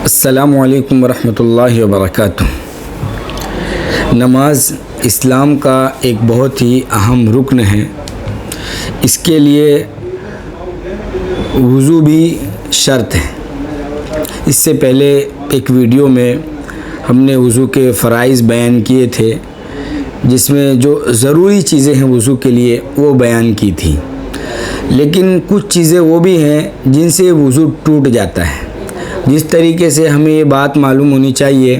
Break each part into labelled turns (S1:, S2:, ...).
S1: السلام علیکم ورحمۃ اللہ وبرکاتہ۔ نماز اسلام کا ایک بہت ہی اہم رکن ہے۔ اس کے لیے وضو بھی شرط ہے۔ اس سے پہلے ایک ویڈیو میں ہم نے وضو کے فرائض بیان کیے تھے، جس میں جو ضروری چیزیں ہیں وضو کے لیے وہ بیان کی تھی، لیکن کچھ چیزیں وہ بھی ہیں جن سے وضو ٹوٹ جاتا ہے۔ جس طریقے سے ہمیں یہ بات معلوم ہونی چاہیے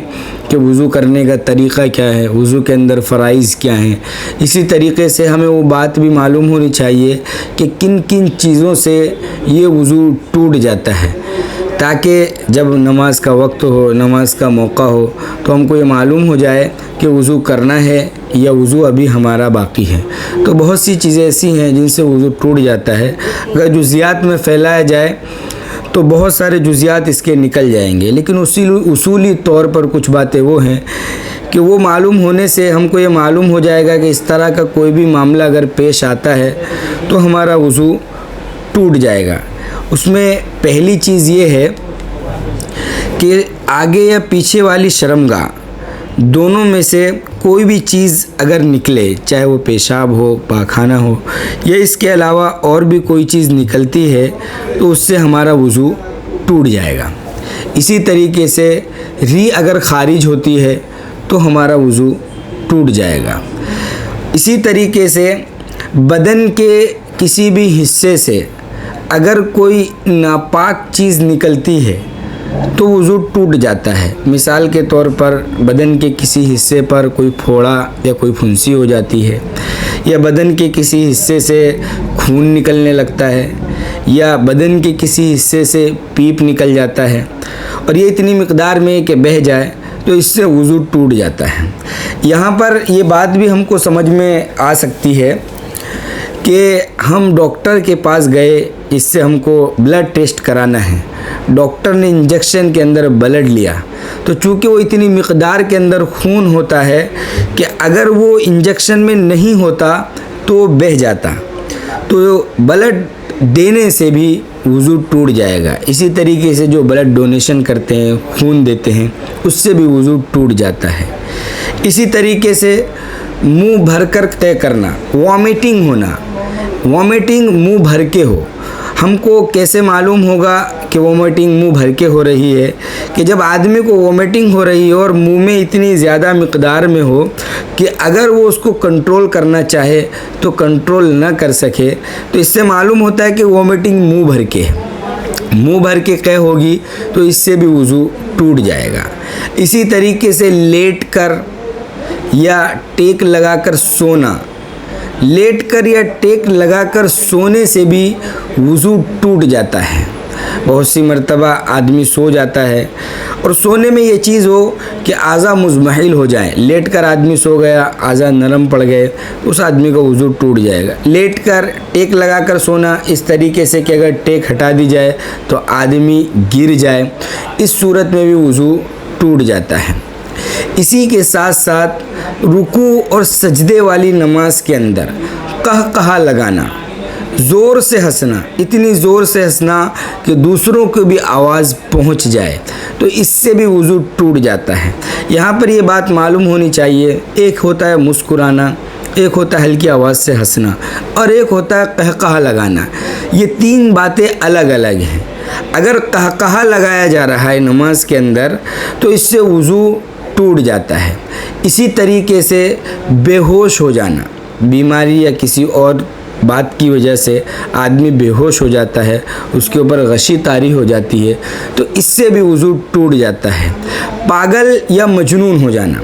S1: کہ وضو کرنے کا طریقہ کیا ہے، وضو کے اندر فرائض کیا ہیں، اسی طریقے سے ہمیں وہ بات بھی معلوم ہونی چاہیے کہ کن کن چیزوں سے یہ وضو ٹوٹ جاتا ہے، تاکہ جب نماز کا وقت ہو، نماز کا موقع ہو، تو ہم کو یہ معلوم ہو جائے کہ وضو کرنا ہے یا وضو ابھی ہمارا باقی ہے۔ تو بہت سی چیزیں ایسی ہیں جن سے وضو ٹوٹ جاتا ہے۔ اگر جزیات میں پھیلایا جائے تو بہت سارے جزیات اس کے نکل جائیں گے، لیکن اصولی طور پر کچھ باتیں وہ ہیں کہ وہ معلوم ہونے سے ہم کو یہ معلوم ہو جائے گا کہ اس طرح کا کوئی بھی معاملہ اگر پیش آتا ہے تو ہمارا وضو ٹوٹ جائے گا۔ اس میں پہلی چیز یہ ہے کہ آگے یا پیچھے والی شرمگاہ دونوں میں سے کوئی بھی چیز اگر نکلے، چاہے وہ پیشاب ہو، پاخانہ ہو، یا اس کے علاوہ اور بھی کوئی چیز نکلتی ہے تو اس سے ہمارا وضو ٹوٹ جائے گا۔ اسی طریقے سے ری اگر خارج ہوتی ہے تو ہمارا وضو ٹوٹ جائے گا۔ اسی طریقے سے بدن کے کسی بھی حصے سے اگر کوئی ناپاک چیز نکلتی ہے تو وضو ٹوٹ جاتا ہے۔ مثال کے طور پر بدن کے کسی حصے پر کوئی پھوڑا یا کوئی پھنسی ہو جاتی ہے، یا بدن کے کسی حصے سے خون نکلنے لگتا ہے، یا بدن کے کسی حصے سے پیپ نکل جاتا ہے، اور یہ اتنی مقدار میں کہ بہہ جائے تو اس سے وضو ٹوٹ جاتا ہے۔ یہاں پر یہ بات بھی ہم کو سمجھ میں آ سکتی ہے کہ ہم ڈاکٹر کے پاس گئے، اس سے ہم کو بلڈ ٹیسٹ کرانا ہے، ڈاکٹر نے انجیکشن کے اندر بلڈ لیا، تو چونکہ وہ اتنی مقدار کے اندر خون ہوتا ہے کہ اگر وہ انجیکشن میں نہیں ہوتا تو وہ بہہ جاتا، تو بلڈ دینے سے بھی وضو ٹوٹ جائے گا۔ اسی طریقے سے جو بلڈ ڈونیشن کرتے ہیں، خون دیتے ہیں، اس سے بھی وضو ٹوٹ جاتا ہے۔ اسی طریقے سے منہ بھر کر طے کرنا، وامٹنگ ہونا، وامٹنگ منہ بھر کے ہو۔ ہم کو کیسے معلوم ہوگا کہ وامٹنگ منہ بھر کے ہو رہی ہے؟ کہ جب آدمی کو وامٹنگ ہو رہی ہے اور منہ میں اتنی زیادہ مقدار میں ہو کہ اگر وہ اس کو کنٹرول کرنا چاہے تو کنٹرول نہ کر سکے، تو اس سے معلوم ہوتا ہے کہ وامٹنگ منہ بھر کے ہے۔ منہ بھر کے قے ہوگی تو اس سے بھی وضو ٹوٹ جائے گا۔ اسی طریقے سے لیٹ کر یا ٹیک لگا کر سونا، لیٹ کر یا ٹیک لگا کر سونے سے بھی وضو ٹوٹ جاتا ہے۔ بہت سی مرتبہ آدمی سو جاتا ہے اور سونے میں یہ چیز ہو کہ اعضاء مضمحل ہو جائیں، لیٹ کر آدمی سو گیا، اعضاء نرم پڑ گئے، اس آدمی کا وضو ٹوٹ جائے گا۔ لیٹ کر ٹیک لگا کر سونا اس طریقے سے کہ اگر ٹیک ہٹا دی جائے تو آدمی گر جائے، اس صورت میں بھی وضو ٹوٹ جاتا ہے۔ اسی کے ساتھ ساتھ رکوع اور سجدے والی نماز کے اندر قہقہا لگانا، زور سے ہنسنا، اتنی زور سے ہنسنا کہ دوسروں کو بھی آواز پہنچ جائے، تو اس سے بھی وضو ٹوٹ جاتا ہے۔ یہاں پر یہ بات معلوم ہونی چاہیے، ایک ہوتا ہے مسکرانا، ایک ہوتا ہے ہلکی آواز سے ہنسنا، اور ایک ہوتا ہے قہقہا لگانا۔ یہ تین باتیں الگ الگ ہیں۔ اگر قہقہا لگایا جا رہا ہے نماز کے اندر تو اس سے وضو ٹوٹ جاتا ہے۔ اسی طریقے سے بے ہوش ہو جانا، بیماری یا کسی اور بات کی وجہ سے آدمی بے ہوش ہو جاتا ہے، اس کے اوپر غشی طاری ہو جاتی ہے، تو اس سے بھی وضو ٹوٹ جاتا ہے۔ پاگل یا مجنون ہو جانا،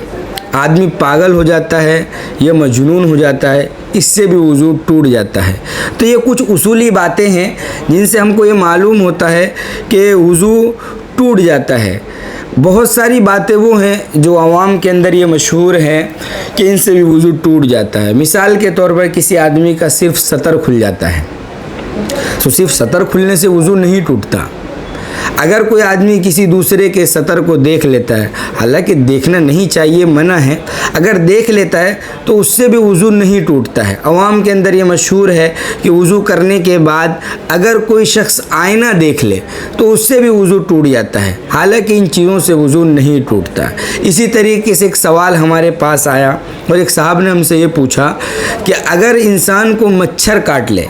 S1: آدمی پاگل ہو جاتا ہے یا مجنون ہو جاتا ہے، اس سے بھی وضو ٹوٹ جاتا ہے۔ تو یہ کچھ اصولی باتیں ہیں جن سے ہم کو یہ معلوم ہوتا ہے کہ وضو ٹوٹ جاتا ہے۔ بہت ساری باتیں وہ ہیں جو عوام کے اندر یہ مشہور ہیں کہ ان سے بھی وضو ٹوٹ جاتا ہے۔ مثال کے طور پر کسی آدمی کا صرف سطر کھل جاتا ہے، تو صرف سطر کھلنے سے وضو نہیں ٹوٹتا۔ اگر کوئی آدمی کسی دوسرے کے سطر کو دیکھ لیتا ہے، حالانکہ دیکھنا نہیں چاہیے، منع ہے، اگر دیکھ لیتا ہے تو اس سے بھی وضو نہیں ٹوٹتا ہے۔ عوام کے اندر یہ مشہور ہے کہ وضو کرنے کے بعد اگر کوئی شخص آئینہ دیکھ لے تو اس سے بھی وضو ٹوٹ جاتا ہے، حالانکہ ان چیزوں سے وضو نہیں ٹوٹتا۔ اسی طریقے سے ایک سوال ہمارے پاس آیا اور ایک صاحب نے ہم سے یہ پوچھا کہ اگر انسان کو مچھر کاٹ لے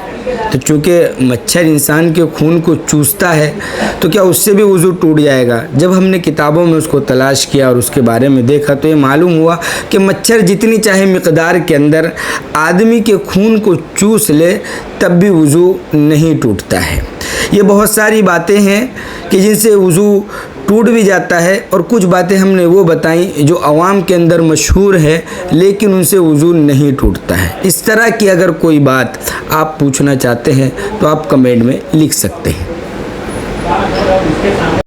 S1: تو چونکہ مچھر انسان کے خون کو چوستا ہے تو کیا اس سے بھی وضو ٹوٹ جائے گا؟ جب ہم نے کتابوں میں اس کو تلاش کیا اور اس کے بارے میں دیکھا تو یہ معلوم ہوا کہ مچھر جتنی چاہے مقدار کے اندر آدمی کے خون کو چوس لے تب بھی وضو نہیں ٹوٹتا ہے۔ یہ بہت ساری باتیں ہیں کہ جن سے وضو ٹوٹ بھی جاتا ہے، اور کچھ باتیں ہم نے وہ بتائیں جو عوام کے اندر مشہور ہے لیکن ان سے وضو نہیں ٹوٹتا ہے۔ اس طرح کی اگر کوئی بات آپ پوچھنا چاہتے ہیں تو آپ کمنٹ میں لکھ سکتے ہیں۔